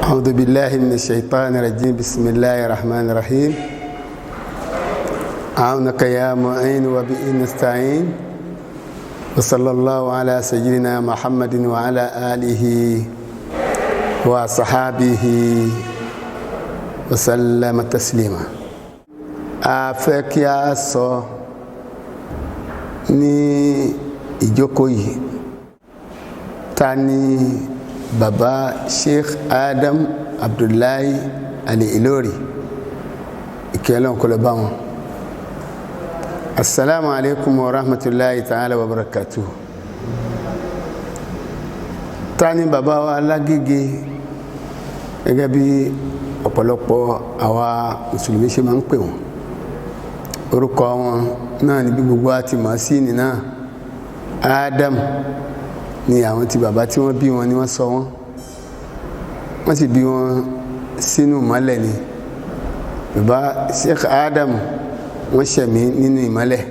أعوذ بالله من الشيطان الرجيم. بسم الله الرحمن الرحيم. أعونك يا معين وبه نستعين. وصلى الله على سيدنا محمد وعلى آله وصحابه وسلم تسليما. A fẹ́ kí a sọ ní ìjókòó yìí ta ni bàbá Sheikh Adam Abdullahi Al-Ilory, ìkẹ́lọ́n kó lọ bá wọn. Assalamu alaikum wa rahmatullahi ta'ala wa barakatuh. Ta ni bàbá wa Lágége, gẹ́gẹ́ bí ọ̀pọ̀lọpọ̀ àwa mùsùlùmí ṣe máa ń pè wọ́n. Orúkọ wọn náà ni bí gbogbo àti mọ̀ sí ní náà Adam ni àwọn tí bàbá tí wọ́n bí wọn ni wọ́n sọ wọ́n sì bí wọn sínú ìmọ́lẹ̀ ni. Bàbá Sheikh Adam wọ́n ṣẹ̀mí nínú ìmọ́lẹ̀,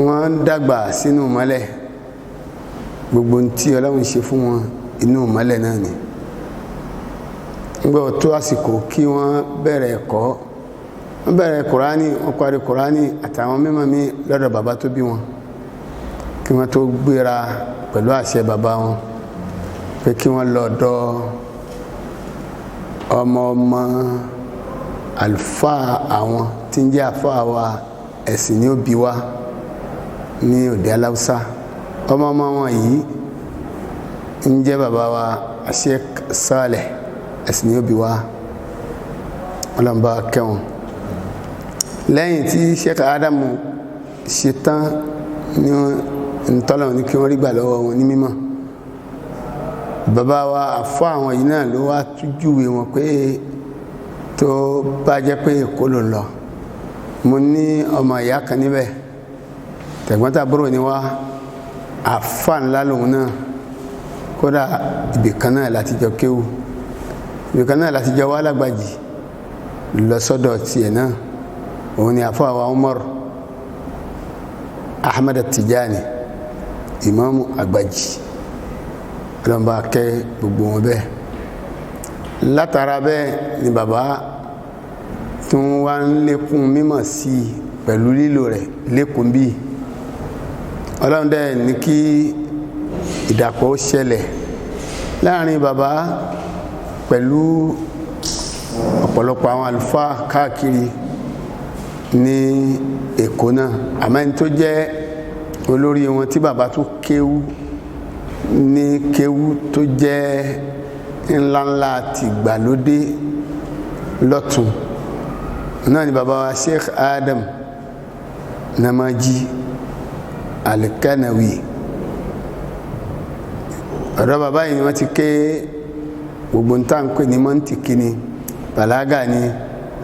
wọ́n dàgbà sínú ìmọ́lẹ̀, gbogbo tí Ọlọ́run ṣe fún wọn inú ìmọ́lẹ̀ náà ni. Nígbà tó àsìkò kí wọ́n bẹ̀rẹ̀ ẹ̀kọ́, wọ́n bẹ̀rẹ̀ Kùránì, wọ́n parí Kùránì àtàwọn mímọ̀ mi lọ́dọ̀ bàbá tó bí wọn, kí wọ́n tó gbéra pẹ̀lú àṣẹ bàbá wọn pé kí wọ́n lọ́dọ̀ ọmọ àlùfáà àwọn tí ń jẹ́ àfáà wa ẹ̀sìn ní òbí wa ní òde aláùsá. ọmọ wọn yìí ń jẹ́ bàbá wa Sheikh Saleh ẹ̀sìn ní òbí wa, ọlọ́mbà kẹwọn. Lẹ́yìn tí Sheikh Adam ṣe tán ní ntọ́lọ̀ ní kí wọ́n rí gbà lọ́wọ́ wọn ní mímọ̀, bàbá wa àfọ́ àwọn yìí náà ló wá tújúwe wọn pé tó bá jẹ́ pé Èkó ló lọ, mo ní ọmọ ìyá kan níbẹ̀, tẹ̀gbọ́ntàbúrò ni wá, àfà ńlá lòun náà, kódà ibìkan náà láti jọ kéwù, ibìkan náà láti jọ wá lágbàjì lọ sọ́dọ̀ tiẹ̀ náà. Òun ni àfọ́ àwọn Umar Ahmad Tijani, ìmáàmù àgbàjì, ọlọ́mbà kẹ́ gbogbo wọn bẹ́ẹ̀. Látara bẹ́ẹ̀ ni bàbá tún wá ń lékún mímọ̀ sí pẹ̀lú lílò rẹ̀ lékún bí. Ọlọ́run dẹ̀ ní kí ìdàpọ̀ ṣẹlẹ̀ láàrin bàbá pẹ̀lú ọ̀pọ̀lọpọ̀ àwọn àlùfáà káàkiri ní Èkó náà, àmọ́ ẹni tó jẹ́ olórí wọn tí bàbá tó kéwú ní kéwú tó jẹ́ ńláńlá ti gbàlódé lọ́tún náà ni bàbá wa Sheikh Adam Namaji Al-Kanawi. Ọ̀dọ̀ bàbá yìí wọ́n ti ké gbogbo ń tàn pé ní mọ́ntìkì ni, bàlágà ni,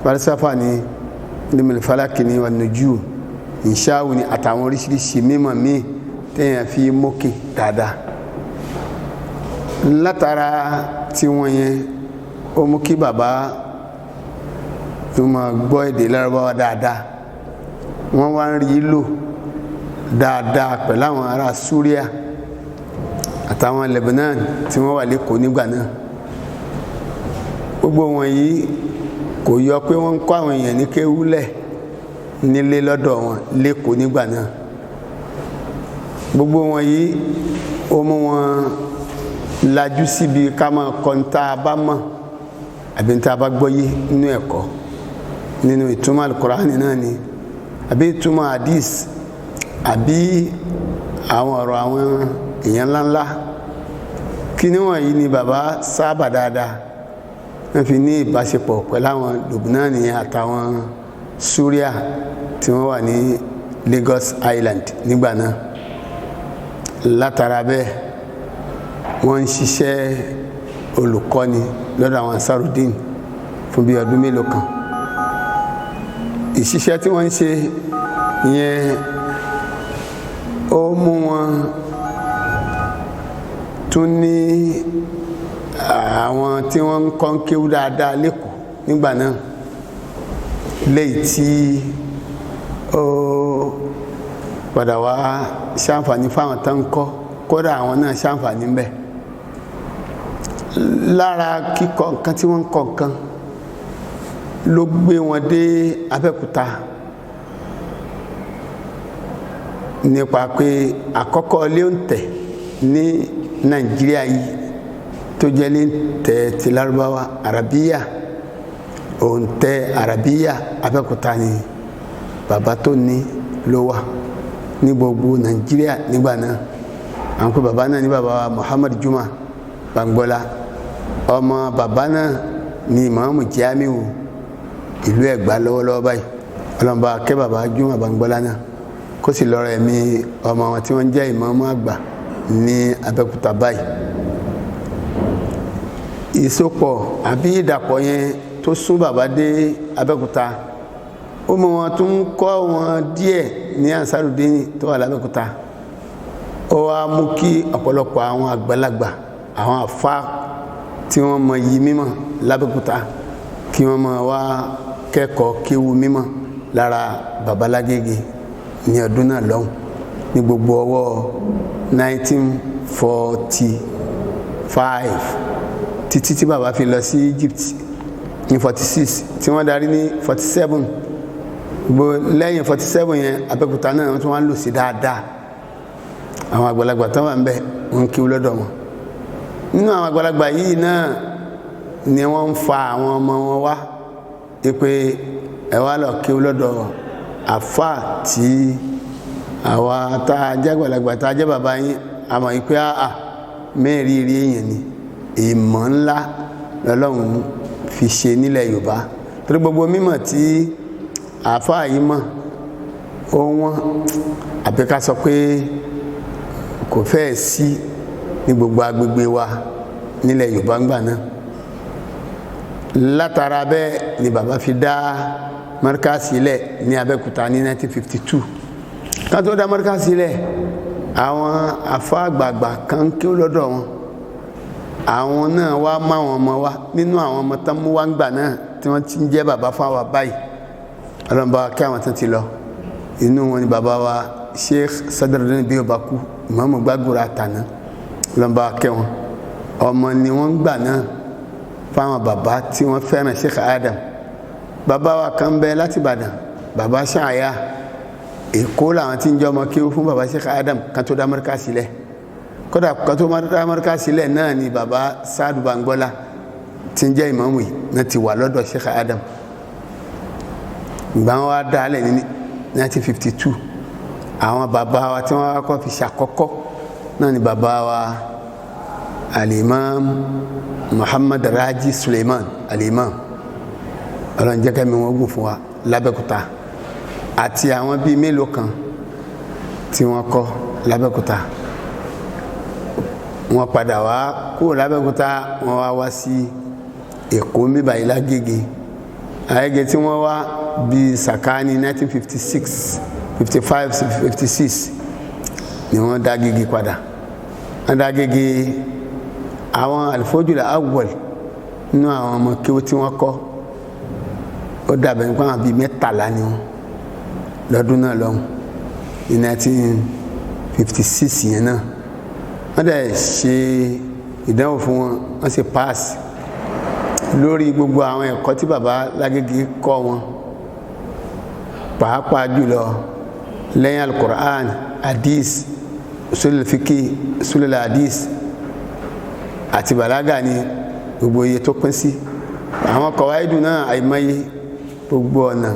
falsafa ni, ilmul falaki ni wan nujum, ìṣáwù ni àtàwọn oríṣiríṣi mímọ̀ míì téèyàn fi mókè dáadáa. Látara tí wọ́n yẹn ó mú kí bàbá tó máa gbọ́ èdè Lárúbáwá dáadáa, wọ́n wá ń rí lò dáadáa pẹ̀lú àwọn ará Súríà àtàwọn Lebanon tí wọ́n wà lẹ́kọ̀ọ́ nígbà náà. Gbogbo wọn yìí kò yọ pé wọ́n ń kọ́ àwọn èèyàn ní kéwúlẹ̀ nílé lọ́dọ̀ wọn lẹ́kọ̀ọ́ nígbà náà. Gbogbo wọn yìí ó mú wọn lajú síbi ká máa kọ́ ń tá a bá mọ̀ àbí ń tá a bá gbọ́yé nínú ẹ̀kọ́, nínú ìtumọ̀ Al-Qur'ani náà ni, àbí ìtumọ̀ hadith, àbí àwọn ọ̀rọ̀ àwọn èèyàn ńláńlá. Kí níwọ̀n yìí ni bàbá sábà dáadáa wọ́n fi ní ìbáṣepọ̀ pẹ̀lú àwọn Lubnani àtàwọn Súríà tí wọ́n wà ní Lagos Island nígbà náà. Látara bẹ́ẹ̀ wọ́n ń ṣiṣẹ́ olùkọ́ni lọ́dọ̀ àwọn Ansarudeen fún bí ọdún mélòó kan. Ìṣiṣẹ́ tí wọ́n ń ṣe yẹn ó mú wọn tún ní àwọn tí wọ́n ń kọ́ kéwú dáadáa lẹ́kọ̀ọ́ nígbà náà, léyìí tí ó padà wá ṣàǹfààní fáwọn tán kọ́, kódà àwọn náà ṣàǹfààní ń bẹ. lára kíkọ nǹkan tí wọ́n ń kọ nǹkan ló gbé wọn dé Abẹ́òkúta nípa pé àkọ́kọ́ ilé òǹtẹ̀ ní Nàìjíríà yìí tó jẹ́ ilé òǹtẹ̀ ti Lárúbáwá Arabiya òǹtẹ̀ Arabiya Abẹ́òkúta ni bàbá tó ní ló wà ní gbogbo Nàìjíríà nígbà náà. àwọn pé bàbá náà ní bàbá Muhammad Juma Bangbola, ọmọ bàbá náà ní Ìmáàmù Jamiu ìlú Ẹ̀gbá lọ́wọ́lọ́wọ́ báyìí. ọlọ́mọba kẹ́ bàbá Juma Bangbola náà kó sì lọ́rọ̀ ẹ̀mí ọmọ wọn tí wọ́n jẹ́ ìmáàmù àgbà ní Abẹ́òkúta báyìí. ìsopọ̀ àbí ìdàpọ̀ yẹn tó sún bàbá dé Abẹ́òkúta ó mọ wọn tó ń kọ́ wọn díẹ̀ ní Ansarudeen tó wà lábẹ́òkúta. ó wá mú kí ọ̀pọ̀lọpọ̀ àwọn àgbàlagbà àwọn àfá tí wọ́n mọ yìí mímọ̀ lábẹ́òkúta kí wọ́n mọ wá kẹ́kọ̀ọ́ kéwu mímọ̀ lára bàbá Lágége ní ọdún náà lọ́hùn ní gbogbo ọwọ́ 1945 títí tí bàbá fi lọ sí Egypt ní 46 tí wọ́n darí ní 47 gbogbo lẹ́yìn 47 yẹn Abẹ́òkúta náà wọ́n tún wá ń lò sí dáadáa. àwọn àgbàlagbà tó wà ń bẹ wọ́n kí lọ́dọ̀ wọn. nínú àwọn àgbàlagbà yìí náà ni wọ́n ń fa àwọn ọmọ wọn wá pé ẹ wá lọ kí lọ́dọ̀ àfà tí àwa tá a jẹ́ àgbàlagbà tá a jẹ́ bàbá yín àmọ́ pé àà mẹ́rin rí èèyàn ni ìmọ̀ ńlá lọ́lọ́run fi ṣe nílẹ̀ Yorùbá. torí gbogbo mímọ̀ tí àfà yìí mọ̀ ó wọ́n àbí ká sọ pé kò fẹ́ sí ní gbogbo agbègbè wa nílẹ̀ Yorùbá ńgbà náà. látara bẹ́ẹ̀ ni bàbá fi dá Markaz sílẹ̀ ní Abẹ́òkúta ní 1952. ká tó dá Markaz sílẹ̀ àwọn àfá àgbààgbà kan kí ó lọ́dọ̀ wọn. àwọn náà wá má wọn ọmọ wa nínú àwọn ọmọ tán mú wá ńgbà náà tí wọ́n ti ń jẹ́ bàbá fáwa báyìí. ọlọ́mọba kí àwọn tán ti lọ inú wọn ni bàbá wa Sheikh Sadruddin bí ó bá kú Ìmáàmù Gbàgùrà àtàná lọ́nba kẹwọn ọmọ ni wọ́n gbà náà fáwọn bàbá tí wọ́n fẹ́ràn Sheikh Adam. bàbá wa kan bẹ láti Ìbàdàn bàbá Ṣàyà Èkó làwọn tí ń jọ ọmọ kéwú fún bàbá Sheikh Adam kan tó dá Markaz sílẹ̀. kódà kan tó dá Markaz sílẹ̀ náà ni bàbá Saadu Bangbola tí ń jẹ́ ìmáàmù yìí náà ti wà lọ́dọ̀ Sheikh Adam. ìgbà wọn wá dálẹ̀ ní 1952. àwọn bàbá wa tí wọ́n kọ́ fi ṣàkọ́kọ́ náà ni bàbá wa Al-Imam Muhammad Raji Suleiman Al-Imam ọlọ́njẹ́kẹ́mi wọ́n gùn fún wa lábẹ́òkúta àti àwọn bíi mélòó kan tí wọ́n kọ́ lábẹ́òkúta. wọ́n padà wá kúrò lábẹ́òkúta wọ́n wá sí Èkó míbàyí Lágége. Agége tí wọ́n wá bíi sàkáání 1956 55 56 ni wọ́n dá Agége padà. wọ́n dá Agége àwọn Al-Fawzul Awwal nínú àwọn ọmọ kéwú tí wọ́n kọ́ ó dàbẹ̀ nípa àwọn bíi 13 ni wọ́n lọ́dún náà lọ́hùn ní 1956 yẹn náà. wọ́n dẹ̀ ṣe ìdánwò fún wọn wọ́n sì pass lórí gbogbo àwọn ẹ̀kọ́ tí bàbá Lágége kọ́ wọn pàápàá jùlọ lẹ́yìn Al-Qur'an hadith usulul fiqh usulul hadith àti bàlágà ní gbogbo iye tó pín sí. àwọn kọ̀wáìdù náà àìmọye gbogbo ọ̀nà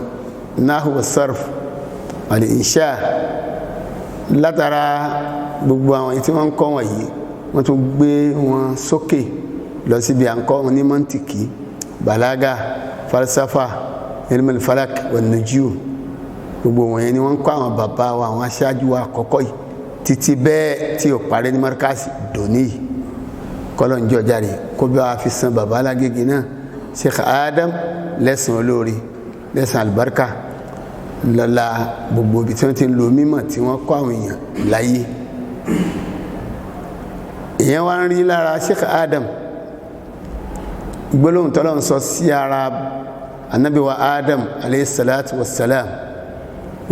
nahwu was-sarf al-insha látara gbogbo àwọn tí wọ́n ń kọ́ wọ̀nyí wọ́n tún gbé wọn sókè lọ síbi à ń kọ́ wọn ní mọ́ntìkì bàlágà falsafa ilmul falak wan nujum gbogbo wọn yẹn ni wọ́n ń kọ́ àwọn bàbá wa àwọn aṣáájú wa àkọ́kọ́ yìí títí bẹ́ẹ̀ tí ò parẹ́ ní Markaz dòní yìí kọ́lọ̀ ń jọ jáde kó bí wàá fi san bàbá Lágége náà Sheikh Adam lẹ́sìn olóore lẹ́sìn àlùbáríkà lọ́la gbogbo ibi tí wọ́n ti ń lo mímọ̀ tí wọ́n kọ́ àwọn èèyàn láyé. èèyàn wá ń rí lára Sheikh Adam gbólóhùn tọ́lọ́ ń sọ sí ara Ànábì wa Adam alayhi salatu wassalam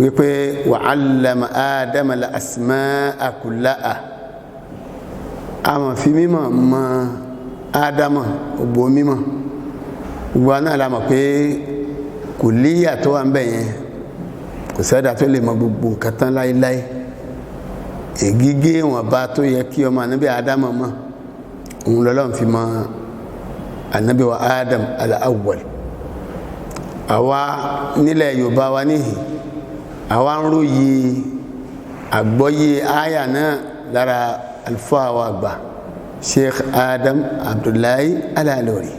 wípé wa 'allama Adama al-asma'a kullaha. àmọ́ fi mímọ̀ mọ ádámà gbogbo mímọ̀ gbogbo náà la mọ̀ pé kò líyà tó wà ń bẹ̀ yẹn kò sẹ́dá tó lè mọ gbogbo nǹkan tán láéláé ègígé wọn bá tó yẹ kí ọmọ ànábì ádámà mọ̀ òun lọ́lọ́run fi mọ ànábì wa ádám al-awwal àwa nílẹ̀ yorùbá wa níhì àwa ń ròyìn àgbọ́yé áyà náà lára àlùfáà wa àgbà Sheikh Adam Abdullahi Al-Alori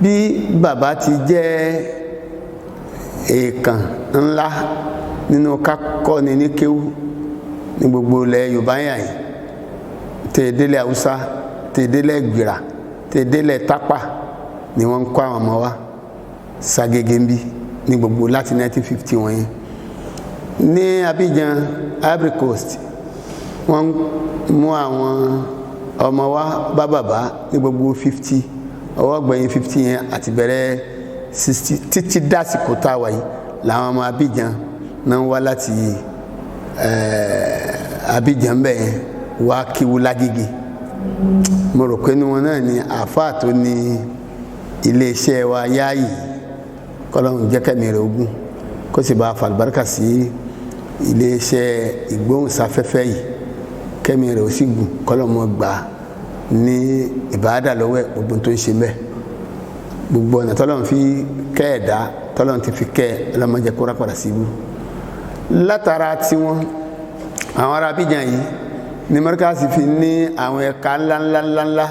bí bàbá ti jẹ́ èèkàn ńlá nínú kákọ́ni ní kéwú ní gbogbo ilẹ̀ yorùbá yàyìn tèdélẹ̀ haúsá tèdélẹ̀ gbìrà tèdélẹ̀ tápà ni wọ́n ń kọ́ àwọn ọmọ wa Ságégé ń bí ní gbogbo láti 1950 wọ̀nyẹn ní Abidjan Ivory Coast wọ́n mú àwọn ọmọ wa bá bàbá ní gbogbo 50 ọwọ́ gbẹ̀yìn 50 yẹn àti bẹ̀rẹ̀ 60 títí dásìkò tá a wà yìí làwọn ọmọ Abidjan náà wá láti Abidjan bẹ́ẹ̀ yẹn wá kíwú Lágége mo rò pé ní wọn náà ni àáfàá tó ní iléeṣẹ́ wa yáàyè kọ́lọ́hún jẹ́ kẹ́mi rẹ̀ ogún kó sì bá fàlùbáríkà sí iléeṣẹ́ ìgbóhùnsáfẹ́fẹ́ yìí kẹ́mi rẹ̀ ó sì gùn kọ́lọ́hún gbà ní ìbáàdà lọ́wọ́ ẹ̀ gbogbo tó ń ṣe mẹ́ gbogbo ọ̀nà tọ́lọ́hún fi kẹ́ ẹ̀dá tọ́lọ́hún ti fi kẹ́ ọlọ́mọdé kó rápadà sí ibú látara tiwọn àwọn ará Abidjan yìí ní mọ́ríkàsì fi ní àwọn ẹ̀ka ńláńláńláńlá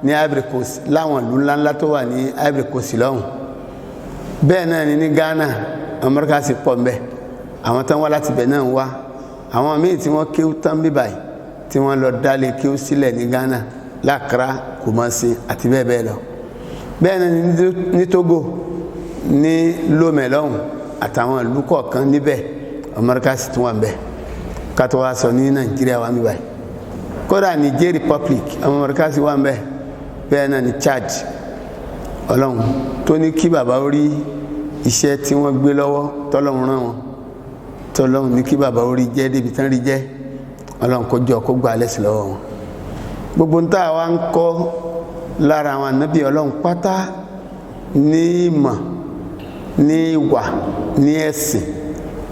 ní Ivory Coast láwọn ìlú ńláńlá tó wà ní Ivory Coast lọ́hùn bẹ́ẹ̀ náà ni ní Ghana àwọn mọ́ríkàsì pọ̀ mbẹ́ àwọn tán wá láti bẹ̀ náà wá àwọn míì tí wọ́n kéwú tán bí báyìí tí wọ́n lọ dálé kéwú sílẹ̀ ní Ghana l'Accra Kumasi àti bẹ́ẹ̀ bẹ́ẹ̀ lọ bẹ́ẹ̀ náà ni ní Togo ní Lomé lọ́hùn àtàwọn ìlú kọ̀ọ̀kan níbẹ̀ àwọn mọ́ríkàsì tún wà mbẹ́ kátó wá sọ ní Nàìjíríà wà mí báyìí kódà Niger Republic àwọn mọ́ríkàsì wà mbẹ́ bẹ́ẹ̀ náà ni Chad ọlọ́run tó ní kí bàbá orí iṣẹ́ tí wọ́n gbé lọ́wọ́ tọ́lọ́run rán wọn tọ́lọ́run ní kí bàbá orí jẹ́ débi tán rí jẹ́ ọlọ́run kó jọ kó gbà lẹ́sìn lọ́wọ́ wọn gbogbo nta wa ń kọ́ lára àwọn ànábì ọlọ́run pátá ní ìmọ̀ ní ìwà ní ẹ̀sìn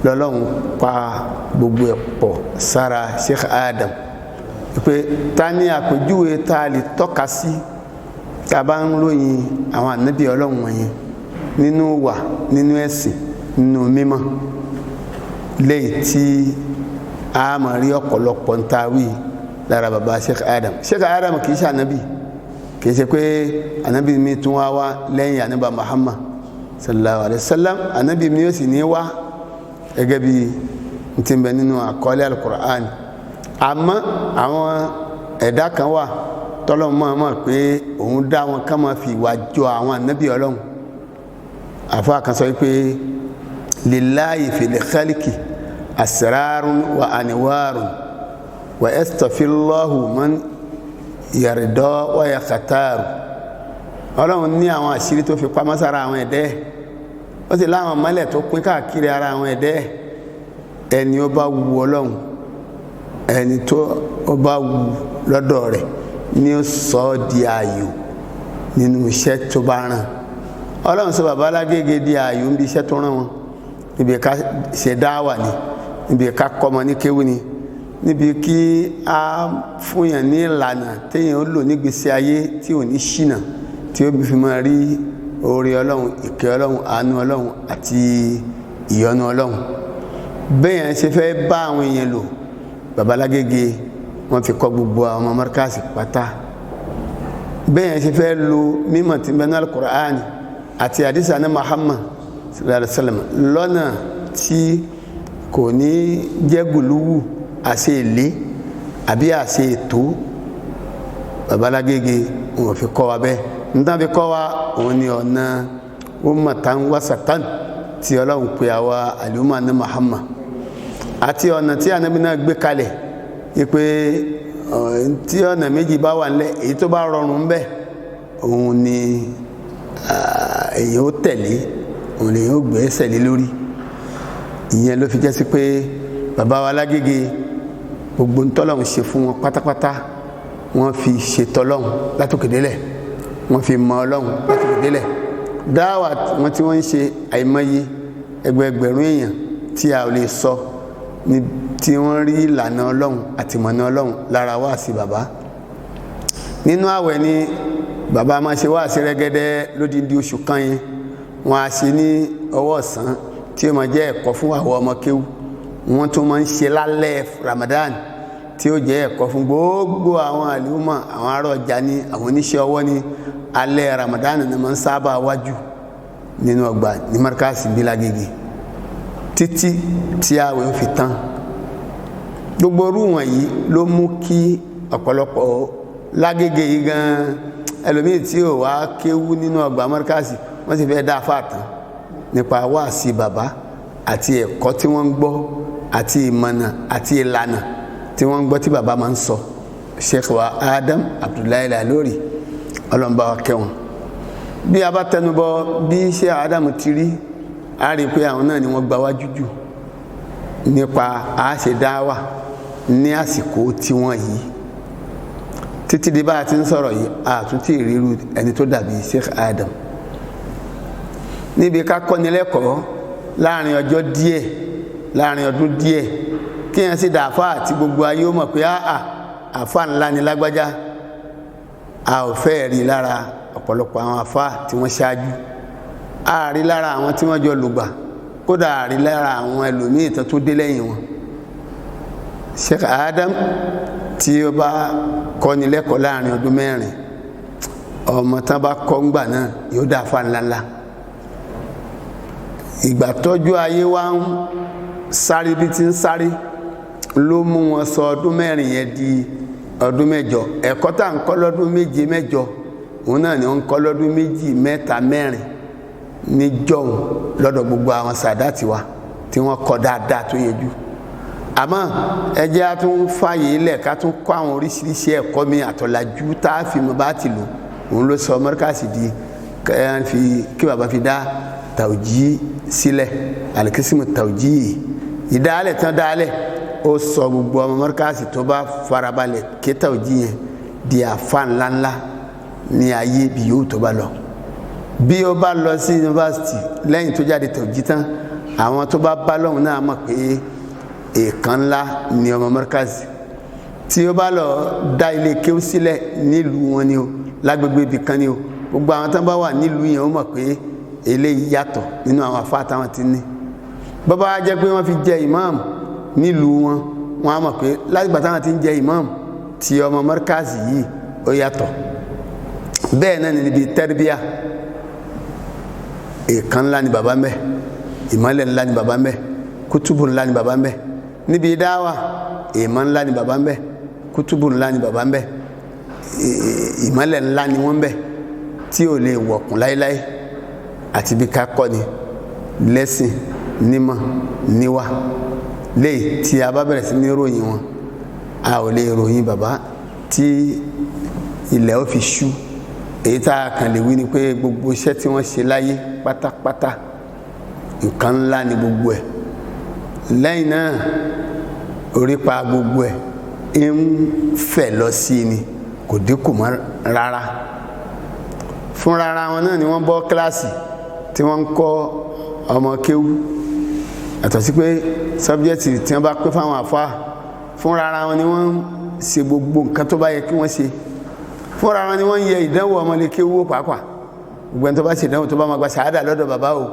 lọ́lọ́run pa gbogbo ẹ̀ pọ̀ sára Sheikh Adam pé ta ní àpèjúwe tá a lè tọ́ka sí tá a bá ń ròyìn àwọn ànábì ọlọ́run wọ̀nyẹn nínú wà nínú ẹ̀sìn nínú mímọ́ léyìí tí a máa rí ọ̀pọ̀lọpọ̀ ń ta wí lára bàbá Sheikh Adam Sheikh Adam kì í ṣe ànábì kì í ṣe pé ànábì mi tún wá lẹ́yìn ànábì Muhammad sallallahu alayhi wa sallam ànábì mi yóò sì ní wá gẹ́gẹ́ bí n ti bẹ nínú àkọọ́lẹ̀ al-Qur'an àmọ́ àwọn ẹ̀dá kan wà tọ́lọ́ mọ̀ pé òun dá wọn ká máa fi ìwà jọ àwọn ànábì ọlọ́run àfáà kan sọ pé lillahi fil khalqi asrarun wa anwarun wa yastaghfirullahu man yarda wa yakhtaru ọlọ́run ní àwọn àṣírí tó fi pamọ́ sára àwọn ẹ̀dẹ́ ó sì láwọn mọ́lẹ̀ tó pín káàkiri ara àwọn ẹ̀dẹ́ ẹni ó bá wu ọlọ́run ẹni tó ó bá wu lọ́dọ̀ rẹ̀ ní ó sọ ọ́ di ààyò nínú iṣẹ́ tó bá ràn ọlọ́run sọ bàbá Lágége di ààyò níbi iṣẹ́ tó ràn wọn níbi ká ṣe dáwà ni níbi ká kọ́mọ ní kéwú ni níbi kí a fúnyàn ní ìlànà téèyàn ó lò nígbésí ayé tí ò ní ṣìnà tí ó fi máa rí oore ọlọ́run ìkẹ́ ọlọ́run àánú ọlọ́run àti ìyọ́nú ọlọ́run bẹ́ẹ̀ ṣe fẹ́ bá àwọn èèyàn lò bàbá Lágége wọ́n fi kọ́ gbogbo àwọn ọmọ mọ́ríkàsì pátá bẹ́ẹ̀ ṣe fẹ́ lo mímọ̀ tí bẹ́ẹ̀ náà al-Qur'an àti àdìsá ní Muhammad sallallahu alaihi wasallam lọ́nà tí kò ní jẹ́ gùlúwù àṣẹ èlé àbí àṣẹ ètò bàbá Lágége wọ́n fi kọ́ wa bẹ́ẹ̀ nígbà fi kọ́ wa òun ni ọ̀nà ummatan wasatan tí ọlọ́run pè àwa àlùmọ́ ní Muhammad àti ọ̀nà tí ànábì náà gbé kalẹ̀ pé tí ọ̀nà méjì bá wà nílẹ̀ èyí tó bá rọrùn bẹ́ẹ̀ òun ni èyí ó tẹ̀lé òun lè yóò gbé sẹ̀lé lórí ìyẹn ló fi jẹ́ sí pé bàbá wa Lágége gbogbo ntọ́lọ́run ṣe fún wọn pátápátá wọ́n fi ṣètò Ọlọ́run látòkèdélẹ̀, wọ́n fi mọ Ọlọ́run látòkèdélẹ̀. Dáwà wọn tí wọ́n ń ṣe àìmọye ẹgbẹẹgbẹ̀rún èèyàn tí a ò lè sọ ní tí wọ́n rí ìlànà Ọlọ́run àti ìmọ̀nà Ọlọ́run lára wáàsí bàbá. Nínú àwẹ̀ ni bàbá máa ṣe wáàsí rẹ́gẹ́dẹ́ lódindi oṣù kan yẹn, wọ́n á ṣe ní ọwọ́ ọ̀sán tí ó máa jẹ́ ẹ̀kọ́ fún àwọn ọmọ kéwú. Wọ́n tún máa ń ṣe lálẹ́ Ramadan tí ó jẹ́ ẹ̀kọ́ fún gbogbo àwọn àlùmọ̀, àwọn ará ọjà ní, àwọn oníṣẹ́ ọwọ́ ní. Alẹ́ Ramadan ni máa ń sábà wájú nínú ọgbà ní Markaz bí Lágége títí tí àwẹ̀ fi tán. Gbogbo orú wọ̀nyí ló mú kí ọ̀pọ̀lọpọ̀ Lágége yìí gan ẹlòmíì tí ò wá kéwú nínú ọgbà Markaz wọ́n sì fẹ́ dá fàtàn nípa wáàsí bàbá àti ẹ̀kọ́ tí wọ́n ń gbọ́ àti ìmọ̀nà àti ìlànà tí wọ́n ń gbọ́ tí bàbá máa ń sọ. Sheikh wa Adam Abdullahi Lalori ọlọ́mbà wa kẹwọn. Bí a bá tẹnubọ bí Sheikh Adam ti rí, a rí pé àwọn náà ni wọ́n gba wájú jù nípa àṣẹ dáwà ní àsìkò tí wọ́n yìí. Títí di bá a ti ń sọ̀rọ̀ yìí, àtúntì ìrírú ẹni tó dàbí Sheikh Adam. Níbi ká kọ́ni lẹ́kọ̀ọ́ láàrin ọjọ́ díẹ̀, láàrin ọdún díẹ̀, kí yẹn sì dàáfà àti gbogbo ayé ó mọ̀ pé àfà ńlá ni lágbájá. A ò fẹ́ rí lára ọ̀pọ̀lọpọ̀ àwọn àfà tí wọ́n ṣáájú, a rí lára àwọn tí wọ́n jọ lùgbà, kódà a rí lára àwọn ẹlòmíì tó dé lẹ́yìn wọn. Sheikh Adam tí ó bá kọ́ni lẹ́kọ̀ọ́ láàrin ọdún 4, ọmọ tán bá kọ́ ńgbà náà yóò dàáfà ńláńlá. Ìgbà tọ́jú ayé wa ń sáré bí ti ń sáré ló mú wọn sọ ọdún 4 yẹn di ọdún 8. Ẹ̀kọ́ tá ń kọ́ lọ́dún 7, 8 òun náà ni wọ́n ń kọ́ lọ́dún 2, 3, 4 níjọ́un lọ́dọ̀ gbogbo àwọn sàdáàtì wa tí wọ́n kọ́ dáadáa tó yẹjú. Àmọ́ ẹ jẹ́ á tún fààyè ilẹ̀ ká tún kọ́ àwọn oríṣiríṣi ẹ̀kọ́ mi àtọ̀làjú tá a fi mọ̀ bá ti lò. Òun ló sọ Markaz di kí bàbá fi dá tàwùjí sílẹ̀, alikisimu tàwùjí ìdálẹ̀ tán dálẹ̀. Ó sọ gbogbo ọmọ Markaz tó bá farabalẹ̀ ké tàwùjí yẹn di àfà ńláńlá ní ayé bí yóò tó bá lọ. Bí ó bá lọ sí yunifásitì lẹ́yìn tó jáde tàwùjí tán, àwọn tó bá lọ́hùn náà mọ̀ pé èèkàn ńlá ni ọmọ Markaz. Tí ó bá lọ dá ilé kéwú sílẹ̀ nílùú wọn ni o, lágbègbè ibì kan ni o, gbogbo àwọn tó bá wà nílùú yẹn ó mọ̀ pé eléyìí yàtọ̀ nínú àwọn àfáà táwọn ti ní. Bọ́bá jẹ́ pé wọ́n fi jẹ ìmáàmù nílùú wọn, wọ́n á mọ̀ pé látìgbà táwọn ti ń jẹ ìmáàmù tí ọmọ Markaz yìí ó yàtọ̀. Bẹ́ẹ̀ náà níbi tẹ́rìbíà, èèkàn ńlá ni bàbá mẹ́, ìmọ̀lẹ̀ ńlá ni bàbá mẹ́, kútùbù ńlá ni bàbá mẹ́. Níbi dáwà, èèmọ̀ ńlá ni bàbá mẹ́, kútùbù ńlá ni bàbá mẹ́, ìmọ̀lẹ̀ ńlá ni wọ́n mẹ́ tí ò lè wọ̀kùn láéláé. Àti bí ká kọ́ ni lẹ́sìn nímọ̀ níwà léyìí tí a bá bẹ̀rẹ̀ sí ní ròyìn wọn, a ò lè ròyìn bàbá tí ilẹ̀ ó fi ṣú. Èyí tá a kàn lè wí ni pé gbogbo iṣẹ́ tí wọ́n ṣe láyé pátápátá nǹkan ńlá ni gbogbo ẹ̀. Lẹ́yìn náà orípa gbogbo ẹ̀ ń fẹ̀ lọ sí ni, kò dínkù mọ́ rárá. Fúnra ara wọn náà ni wọ́n bọ́ kíláàsì tí wọ́n ń kọ́ ọmọ kéwú, àtọ̀ sí pé sọ́bjẹ́tì tí wọ́n bá pé fáwọn àfáà. Fúnra ara wọn ni wọ́n ń ṣe gbogbo nǹkan tó bá yẹ kí wọ́n ṣe. Fúnra wọn ni wọ́n ń yẹ ìdánwò ọmọlé kéwú pàápàá. Gbogbo ẹni tó bá ṣe ìdánwò tó bá máa gba ṣàhádà lọ́dọ̀ bàbá o,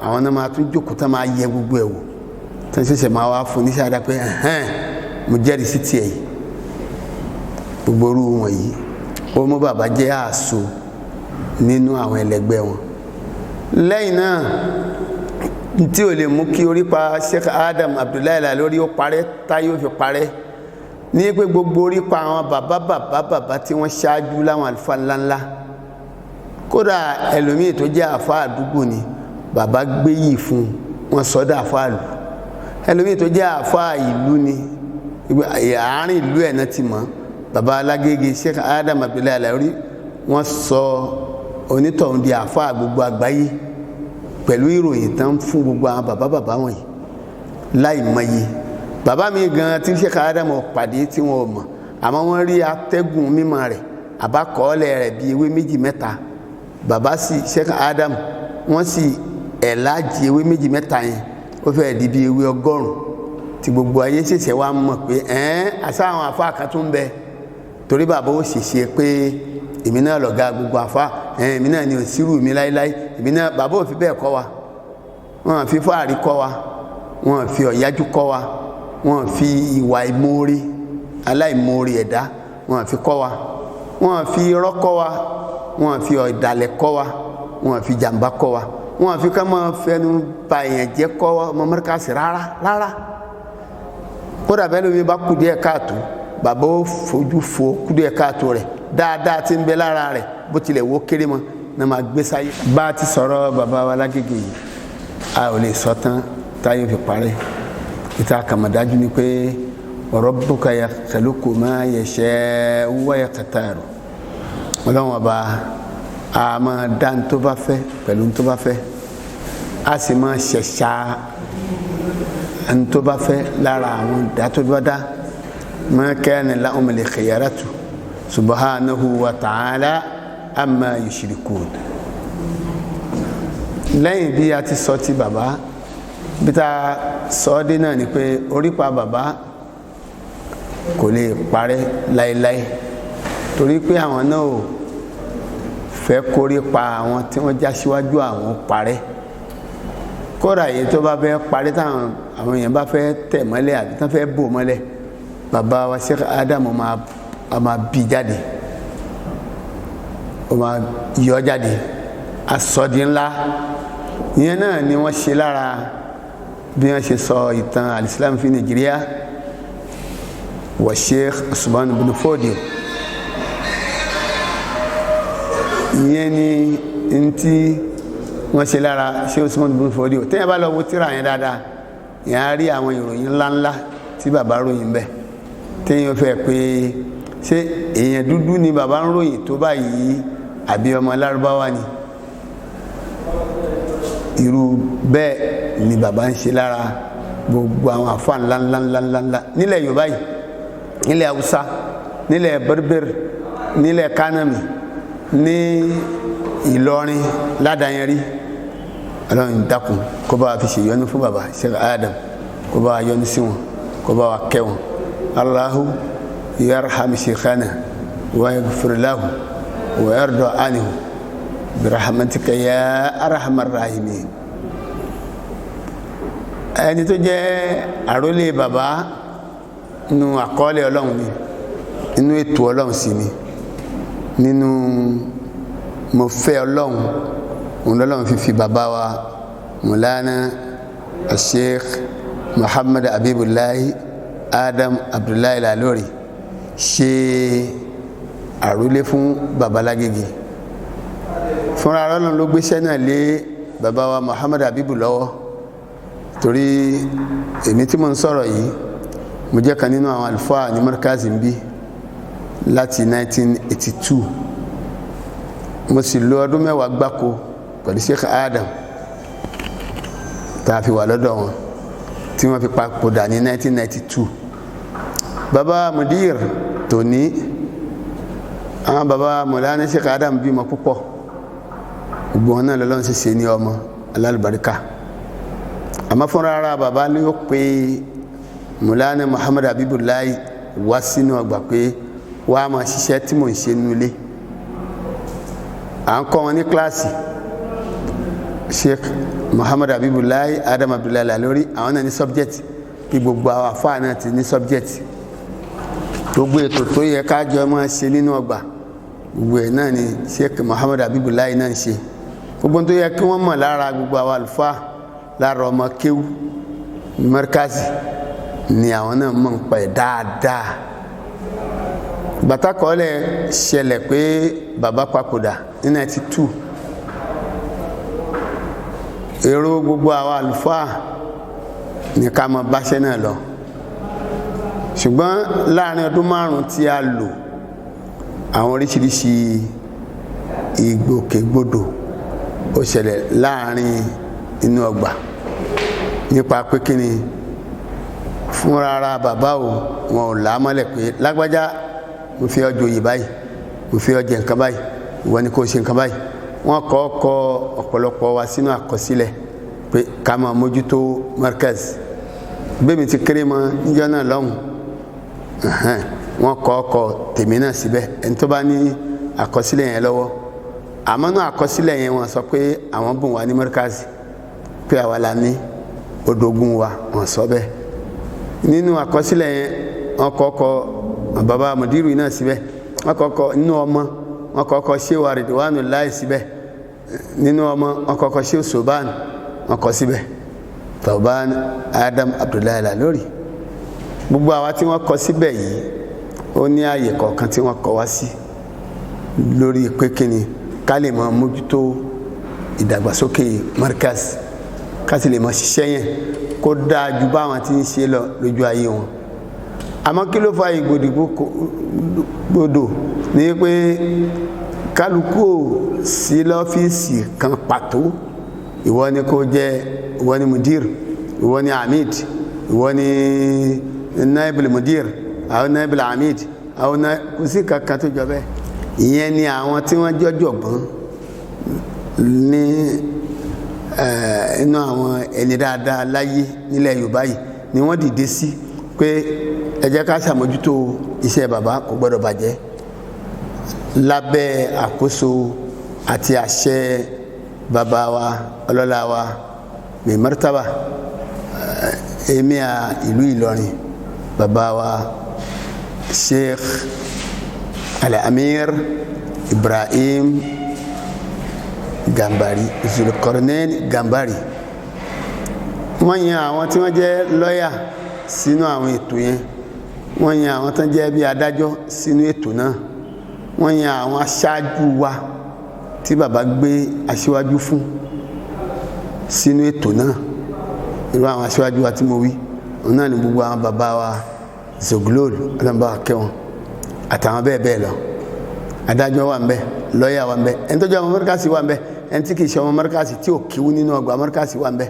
àwọn náà máa tún jókòó tán máa yẹ gbogbo ẹ̀ wò, tó ń ṣẹ̀ṣẹ̀ máa wá fún ní ṣàhádà pé mo jẹ́rìí sí tiẹ̀ yìí. Gbogbo orú wọn yìí ó mú bàbá jẹ́ àṣọ nínú àwọn ẹlẹgbẹ́ wọn. Lẹ́yìn náà tí ò lè mú kí orípa Sheikh Adam Abdullahi Lalori ó parẹ́ táyé ó fi parẹ́ ní pé gbogbo orípa àwọn bàbá tí wọ́n ṣáájú láwọn àlùfáà ńláńlá, kódà ẹlòmíì tó jẹ́ àfáà àdúgbò ni bàbá gbé yìí fún wọn sọ́dọ̀ àfáà ìlú. Ẹlòmíì tó jẹ́ àfáà ìlú ni àárín ìlú ẹ̀ náà ti mọ̀. Bàbá Lágége Sheikh Adam Abdullahi Lalori wọ́n sọ onítọ̀hún di àfáà gbogbo àgbáyé pẹ̀lú ìròyìn tán fún gbogbo àwọn bàbá wọ̀nyí láì mọye. Bàbá mi gan tí Sheikh Adam pàdé tí wọn ò mọ̀, àmọ́ wọ́n rí atẹ́gùn mímọ́ rẹ̀ àbákọ́ọ́lẹ̀ rẹ̀ bí ewé méjì mẹ́ta bàbá sì Sheikh Adam wọ́n sì ẹ̀láàjì ewé méjì mẹ́ta yẹn ó fẹ́ di bí ewé 100 tí gbogbo ayé ṣẹ̀ṣẹ̀ wá mọ̀ pé àṣà àwọn àfáà kan tún bẹ torí bàbá ó ṣèṣe pé èmi náà lọ̀gá gbogbo àfáà èmi náà ni òsírù mi láíláí èmi náà bàbá ò fi bẹ́ẹ̀ kọ́ wa wọ́n fi fáàrí kọ́ wa wọ́n fi ọ̀yájú kọ́ wa wọ́n fi ìwà ìmoore aláìmoore ẹ̀dá wọ́n fi kọ́ wa wọ́n fi irọ́ kọ́ wa wọ́n fi ọ̀dàlẹ̀ kọ́ wa wọ́n fi jàǹbá kọ́ wa wọ́n fi ká máa fẹnu ba èèyàn jẹ́ kọ́ wa ọmọ mẹ́ríkàsì rárá kódà bẹ́ẹ̀ lómi bá kú díẹ̀ káàtó bàbá ó fojú fo kú díẹ̀ káàtó rẹ̀ dáadáa tí ń bẹ lára rẹ̀ bó tilẹ̀ wó kéré mọ́ náà máa gbé sáyé. bá a ti sọ̀rọ̀ bàbá wa Lágége yìí a ò lè sọ tán táyé fi parẹ́ ìta kàmọ̀dájú ni pé rabbuka yakhluqu ma yasha'u wa yaqtaru ọlọ́run ọba a máa dá ní tó bá fẹ́ pẹ̀lú ní tó bá fẹ́ a sì máa ṣẹ̀ṣà ní tó bá fẹ́ lára àwọn ìdá tó bá dá ma kana lahumul khiyaratu subhanahu wa ta'ala amma yushrikun. lẹ́yìn bí a ti sọ ti bàbá bí ta sọ ọ́ dé náà ni pé orípa bàbá kò lè parẹ́ láéláé torí pé àwọn náà ò fẹ́ kórí pa àwọn tí wọ́n já síwájú àwọn parẹ́ kódà èyí tó bá fẹ́ parẹ́ táwọn àwọn èèyàn bá fẹ́ tẹ̀ mọ́lẹ̀ àbí tán fẹ́ bò mọ́lẹ̀ bàbá wa Sheikh Adam máa bí jáde ó máa yọ jáde asọ́di ńlá ìyẹn náà ni wọ́n ṣe lára bí wọ́n ṣe sọ ìtàn al-Islam fi Nàìjíríà wa Sheikh Usman bin Fodio ìyẹn ni ntí wọ́n ṣe lára Sheikh Usman bin Fodio tẹ́yìn bá lọ wo tírà yẹn dáadáa yẹn á rí àwọn ìròyìn ńláńlá tí bàbá ròyìn bẹ́ẹ̀ tẹ́yìn fẹ́ pé ṣé èèyàn dúdú ni bàbá ń ròyìn tó báyìí àbí ọmọ lárúbáwá ni irú bẹ́ẹ̀ ni bàbá ń ṣe lára gbogbo àwọn àfáà ńláńláńláńlá nílẹ̀ Yorùbá yìí nílẹ̀ Haúsá nílẹ̀ Berber nílẹ̀ Kánàmì ní Ìlọrin ládàáyẹrí Ọlọ́run dákun kó bá wa fi ṣe yọ́nú fún bàbá Sheikh Adam kó bá wa yọ́nú sí wọn kó bá wa kẹ́ wọn Allahu yarham sheikhana wa yaghfir lahu wa yarda anhu birahmatika ya arhamar rahimin. ẹni tó jẹ́ àrólé bàbá nínú àkọọ́lẹ̀ Ọlọ́run ni nínú ètò Ọlọ́run sì ni nínú mo fẹ́ Ọlọ́run òun lọ́lọ́run fi bàbá wa Mùlánà Sheikh Muhammad Habibullahi Adam Abdullahi Lalori ṣe àrólé fún bàbá Lágége fúnra Ọlọ́run ló gbéṣẹ́ náà lé bàbá wa Muhammad Habibu lọ́wọ́ torí èmi tí mo ń sọ̀rọ̀ yìí mo jẹ́ kan nínú àwọn àlùfáà ní Markaz ń bí láti 1982 mo sì lò ọdún 10 gbáko pẹ̀lú Sheikh Adam tá a fi wà lọ́dọ̀ wọn tí wọ́n fi papòdà ní 1992 bàbá Mudir tòní àwọn bàbá Mọ̀lánà Sheikh Adam bímọ púpọ̀ gbogbo wọn náà lọ́lọ́run sì ṣe ní ọmọ alálùbáríkà àmọ́ fúnra ara bàbá ni ó pe Mọ̀lánà Muhammad Habibullahi wá sínú ọgbà pé wàá máa ṣiṣẹ́ tí mò ń ṣe nínú ilé à ń kọ́ wọn ní kíláàsì Sheikh Muhammad Habibullahi Adam Abdullahi Lalori àwọn náà ní subject bí gbogbo àwọn àfáà náà ti ní subject gbogbo ètò tó yẹ kájọ máa ṣe nínú ọgbà gbogbo ẹ̀ náà ni Sheikh Muhammad Habibullahi náà ń ṣe gbogbo tó yẹ kí wọ́n mọ̀ lára gbogbo àwọn àlùfáà lára ọmọ kéwú Markazi ni àwọn náà mọ̀ ń pa ẹ̀ dáadáa gbàtàkọ́lẹ̀ ṣẹlẹ̀ pé bàbá papòdà ní 92 èrò gbogbo àwọn àlùfáà ní ká mọ báṣẹ́ náà lọ ṣùgbọ́n láàrin ọdún 5 tí a lò àwọn oríṣiríṣi ìgbòkègbodò ó ṣẹlẹ̀ láàrin inú ọgbà nípa pé kí ni fúnra ara bàbá wọn ò là á mọ́lẹ̀ pé lágbájá mo fi ọ́ joyè báyìí mo fi ọ́ jẹ nǹkan báyìí ìwọ ni kò ṣe nǹkan báyìí wọ́n kọ́ ọ̀pọ̀lọpọ̀ wa sínú àkọsílẹ̀ pé ká máa mójútó markaz bẹ́ẹ̀mi ti kéré mọ́ níjọ́ náà lọ́hùn wọ́n kọ́ tèmi náà síbẹ̀ ẹni tó bá ní àkọsílẹ̀ yẹn lọ́wọ́ àmọ́ náà àkọsílẹ̀ yẹn wọ́n sọ pé àwọn bùn wá ní markaz pé àwa la ní odògùn wa wọ́n sọ bẹ́ẹ̀ nínú àkọsílẹ̀ yẹn wọ́n kọ́ bàbá mùdírù náà síbẹ̀ wọ́n kọ́ nínú ọmọ wọ́n kọ́ Sheikh Ridwanullahi síbẹ̀ nínú ọmọ wọ́n kọ́ Sheikh Soban wọ́n kọ́ síbẹ̀ Tawban Adam Abdullahi Lalori gbogbo àwa tí wọ́n kọ́ síbẹ̀ yìí ó ní ààyè kọ̀ọ̀kan tí wọ́n kọ́ wá sí lórí pé kíni ká lè máa mójútó ìdàgbàsókè markaz ká sì lè máa ṣiṣẹ́ yẹn kó dáa ju báwọn tí ń ṣe lọ lójú ayé wọn àmọ́ kí ló fa ìgbòdìgbòdò ní pé kálukú sí lọ́fíìsì kan pàtó ìwọ ni kó jẹ́ ìwọ ni mudir ìwọ ni amid ìwọ ni naibul mudir àwọn naibul amid àwọn kò sí kankan tó jọ bẹ́ẹ̀ ìyẹn ni àwọn tí wọ́n jọ̀jọ̀gbọ́n ní inú àwọn ẹni dáadáa láyé nílẹ̀ Yorùbá yìí ni wọ́n dìde sí pé ẹ jẹ́ ká ṣàmójútó iṣẹ́ bàbá kò gbọ́dọ̀ bàjẹ́ lábẹ́ àkóso àti àṣẹ bàbá wa ọlọ́lá wa Mai Martaba emir ìlú Ìlọrin bàbá wa Sheikh Al-Amir Ibrahim Gambari Zulkarnain Gambari wọ́n yan àwọn tí wọ́n jẹ́ lọ́yà sínú àwọn ètò yẹn wọ́n yan àwọn tán jẹ́ bí adájọ́ sínú ètò náà wọ́n yan àwọn aṣáájú wa tí bàbá gbé aṣíwájú fún sínú ètò náà irú àwọn aṣíwájú wa tí mo wí òun náà ni gbogbo àwọn bàbá wa Zoglol ọlọ́mbà kẹwọn àtàwọn bẹ́ẹ̀ bẹ́ẹ̀ lọ adájọ́ wà ń bẹ lọ́yà wà ń bẹ ẹni tó jẹ́ ọmọ mọ́ríkàsì wà ń bẹ ẹni tí kì í ṣe ọmọ mọ́ríkàsì tí ò kíwú nínú ọgbà mọ́ríkàsì wà ń bẹ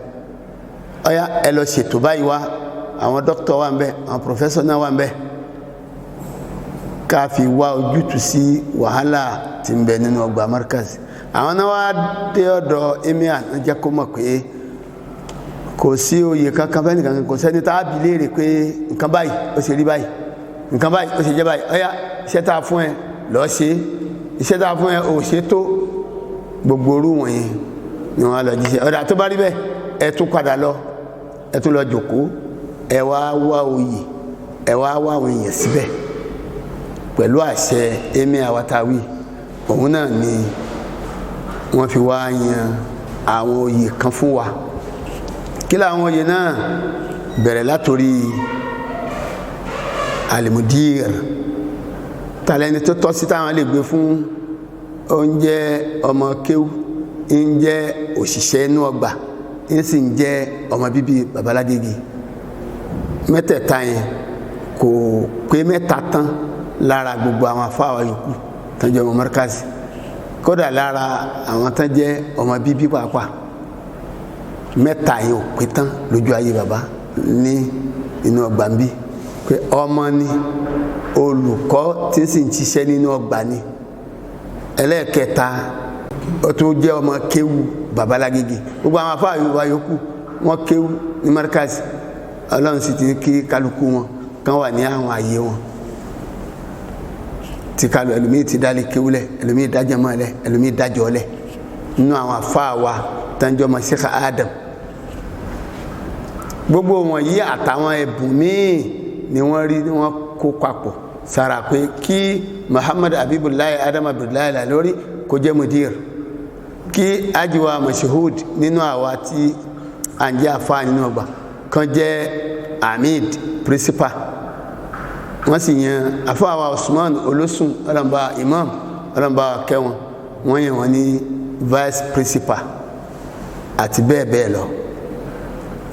ọ̀yá ẹ lọ ṣètò báyìí wá àwọn dókítà wà ń bẹ àwọn pòfẹ́sọ̀ náà wà ń bẹ ká fi wá ojútùú sí wàhálà tí ń bẹ nínú ọgbà mọ́ríkàsì àwọn náà wá dé ọ̀dọ̀ emir náà jẹ́ kó mọ̀ pé kò sí oyè kankan fẹ́ nìkan kò sẹ́ni tá a bi léèrè pé nǹkan báyìí ó ṣe rí báyìí nǹkan báyìí ó ṣe jẹ́ báyìí ọ̀yá iṣẹ́ tá a fún ẹ lọ́ọ́ ṣe iṣẹ́ tá a fún ẹ ò ṣe tó gbogbo orú wọ̀nyí ni wọ́n á lọ jíṣẹ́ ọ̀dà tó bá rí bẹ́ẹ̀ ẹ tún padà lọ ẹ tún lọ jòkó ẹ wá wá oyè ẹ wá wá àwọn èèyàn síbẹ̀ pẹ̀lú àṣẹ emir awatawi òun náà ni wọ́n fi wá yan àwọn oyè kan fún wa kí làwọn oyè náà bẹ̀rẹ̀ látòrí alimudir tàlẹ́ni tó tọ́ sí táwọn lè gbé fún oúnjẹ ọmọ kéwú ń jẹ́ òṣìṣẹ́ inú ọgbà ń sì ń jẹ́ ọmọ bíbí babalágége mẹ́tẹ̀ẹ̀ta yẹn kò pé mẹ́ta tán lára gbogbo àwọn afáwa yòókù tán jẹ́ ọmọ mọ́ríkàsì kódà lára àwọn tán jẹ́ ọmọ bíbí pàápàá mẹ́ta yẹn ò pé tán lójú ayé bàbá ní inú ọgbà ń bí pé ọmọ ni olùkọ́ tí ń sì ń ṣiṣẹ́ nínú ọgbà ni ẹlẹ́ẹ̀kẹta ó tún jẹ́ ọmọ kéwú babalágége gbogbo àwọn afáà Yorùbá yòókù wọ́n kéwú ní mọ́ríkàsì Ọlọ́run sì ti ní kí kálukú wọn kán wà ní àwọn àyè wọn tí kálù ẹlòmíì ti dálé kéwú lẹ̀ ẹlòmíì dájọ́ mọ́ lẹ̀ ẹlòmíì dájọ́ lẹ̀ nínú àwọn afáà wa tánjọ́ mọ́ Sheikh Adam gbogbo wọn yí àtàwọn ẹ̀bùn míì ni wọ́n rí ni wọ́n kó papọ̀ sára pé kí Muhammad Habibullahi Adam Abdullahi Lalori kó jẹ́ mudir kí ajiwa Mashhud nínú àwa tí à ń jẹ́ àfáà nínú ọgbà kan jẹ́ amid principal wọ́n sì yan àfáà wa Usman Olósùn ọlọ́mbà imam ọlọ́mbà kẹwọn wọ́n yàn wọ́n ní vice principal àti bẹ́ẹ̀ bẹ́ẹ̀ lọ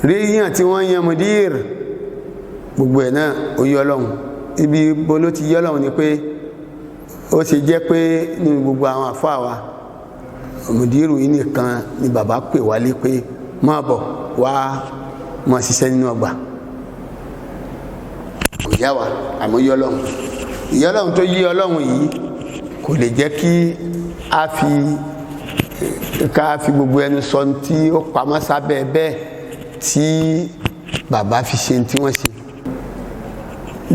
ríyàn tí wọ́n yan mudir gbogbo ẹ̀ náà ó yọ Ọlọ́run ibi bolo ti yọ Ọlọ́run ni pé ó ṣe jẹ́ pé nínú gbogbo àwọn àfáà wa mudiru yìí nìkan ni bàbá pè wálé pé máa bọ̀ wá máa ṣiṣẹ́ nínú ọgbà kò yá wa àmọ́ yọ Ọlọ́run ìyà Ọlọ́run tó yí Ọlọ́run yìí kò lè jẹ́ kí ká fi gbogbo ẹnu sọ tí ó pamọ́ sábẹ́ bẹ́ẹ̀ tí bàbá fi ṣe tí wọ́n ṣe.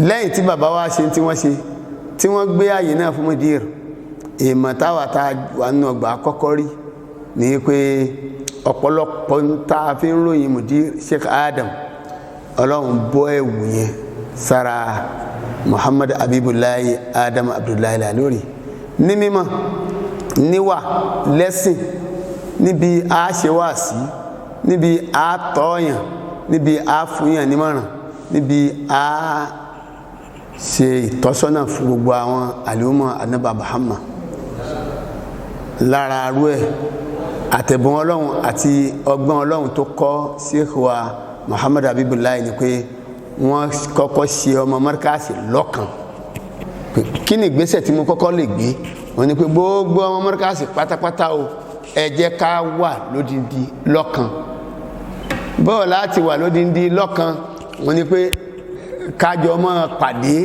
Lẹ́yìn tí bàbá wa ṣe tí wọ́n ṣe tí wọ́n gbé àyè náà fún Mudir, èèmọ̀ táwa tá wà nínú ọgbà àkọ́kọ́ rí ní pé ọ̀pọ̀lọpọ̀ tá a fi ń ròyìn Mudir Sheikh Adam, Ọlọ́run bọ́ ẹ̀wù yẹn sára Muhammad Habibullahi Adam Abdullahi Al-Alori ní mímọ̀, níwà, lẹ́sìn, níbi a ṣe wá sí, níbi a tọ́yàn, níbi a fúnyàn nímọ̀ràn, níbi a ṣe ìtọ́sọ́nà fún gbogbo àwọn àlùmọ̀ Ànábì Muhammad. Lára arú ẹ̀ àtẹ̀bùn Ọlọ́run àti ọgbọ́n Ọlọ́run tó kọ́ Sheikh wa Muhammad Habibullahi ni pé wọ́n kọ́kọ́ ṣe ọmọ Markazi lọ́kàn. Kí ni ìgbésẹ̀ tí mo kọ́kọ́ lè gbé? Wọ́n ní pé gbogbo ọmọ Markazi pátápátá o, ẹ jẹ́ ká wà lódindi lọ́kàn. Bọ́ọ̀ láti wà lódindi lọ́kàn, wọ́n ní pé kájọ máa pàdé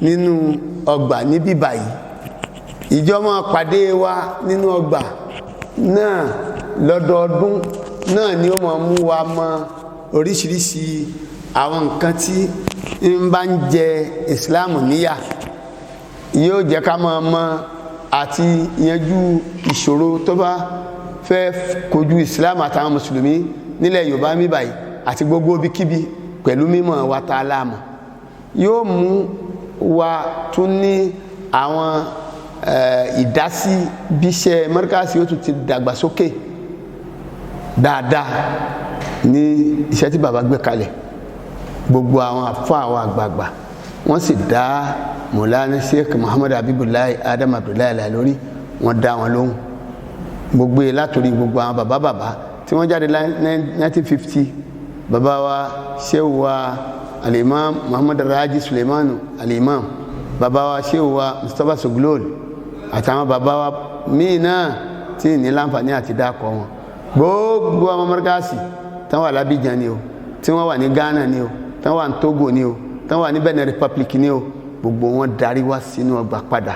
nínú ọgbà níbí báyìí. Ìjọ máa pàdé wa nínú ọgbà náà lọ́dọọdún náà ni ó máa mú wa mọ oríṣiríṣi àwọn nǹkan tí ń bá ń jẹ Islam níyà, yóò jẹ́ ká máa mọ àti yanjú ìṣòro tó bá fẹ́ kojú Islam àtàwọn mùsùlùmí nílẹ̀ Yorùbá mi báyìí àti gbogbo ibikíbi pẹ̀lú mímọ̀ wa tá a láàmọ̀. Yóò mú wa tún ní àwọn ìdásí bí iṣẹ́ Markazi yóò tún ti dàgbàsókè dáadáa ní iṣẹ́ tí bàbá gbé kalẹ̀. Gbogbo àwọn àfáà àwọn àgbààgbà wọ́n sì dá Mọ̀lánà Sheikh Muhammad Habibullahi Adam Abdullahi Al-Alori, wọ́n dá wọn lóhùn. Gbogbo látòrí gbogbo àwọn bàbá tí wọ́n jáde 1950, bàbá wa Sheikh wa Al-Imam Muhammad Raji Suleimanu Al-Imam, bàbá wa Sheikh wa Mustapha Soglol àtàwọn bàbá wa míì náà tí ní láǹfààní àti dákọ̀ wọn. Gbogbo àwọn Markazi tán wà l'Abidjan ni o, tí wọ́n wà ní Ghana ni o, tán wà ní Togo ni o, tán wà ní Benin Republic ni o, gbogbo wọn darí wá sínú ọgbà padà